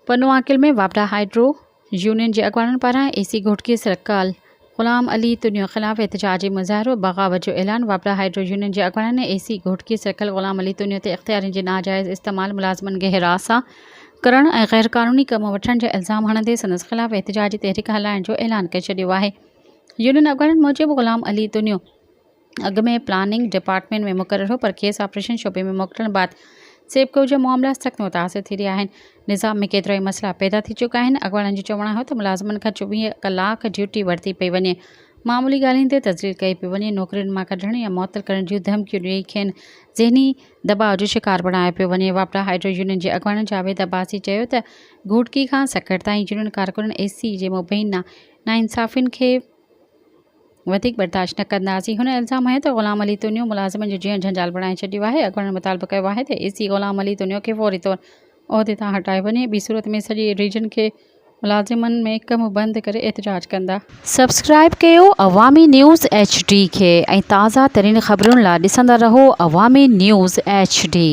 पन्नू आकिल में वापडा hydro union के अगवाननि पारां एसी घोटकी सरकार ग़ुलाम अली तुनियो ख़िलाफ़ एहतजाजी मुज़ाहिरो बग़ावत जो ऐलान। वापडा हाइड्रो यूनियन के अगवाननि एसी घोटकी सर्कल ग़ुलाम अली तुनियो ते इख्तियारनि जे नाजाइज़ इस्तेमाल, मुलाज़िमनि खे हिरासा करण ऐं गैर क़ानूनी कम वठण जे इल्ज़ाम हणंदे संदसि ख़िलाफ़ एहतजाजी तहरीक हलाइण जो ऐलान करे छॾियो आहे। यूनियन अगवाननि मूजिबि ग़ुलाम अली तुनियो अॻु में प्लानिंग डिपार्टमेंट में मुक़ररु हो, पर खेसि ऑपरेशन शोबे में मोकिलण बैदि सेबको जा मामला सख़्त मुतासिर थी रहिया आहिनि। निज़ाम में केतिरा ई मसइला पैदा थी चुका आहिनि। अगवाननि जो चवणु आहे त मुलाज़िमनि खां 24 कलाक ड्यूटी वरिती पई वञे, मामूली ॻाल्हियुनि ते तज़लील कई पई वञे, नौकरियुनि मां कढण या मुअतल करण जूं धमकियूं ॾेई खेनि ज़हनी दबाव जो शिकार बणायो पियो वञे। वापडा हाइड्रो यूनियन जे अगवान जावेद अब्बासी चयो त घोटकी खां सकड़ ताईं यूनियन कारकुननि एसी जे मुबैना नाइंसाफ़ियुनि खे वधीक बर्दाश्त न कंदासीं। हुन इल्ज़ाम हयो त ग़ुलाम अली तुनियो मुलाज़िमनि जो जीवन झंझाल बणाए छॾियो आहे। अगवाननि मुतालबो कयो आहे त एसी ग़ुलाम अली तुनियो खे फ़ौरी तौर उहिदे तां हटाए वञे, ॿी सूरत में सॼे रीजन खे मुलाज़िमनि में कमु बंदि करे एहतजाज कंदा। सब्सक्राइब कयो अवामी न्यूज़ HD खे ऐं ताज़ा तरीन ख़बरुनि लाइ ॾिसंदा रहो अवामी न्यूज़ HD।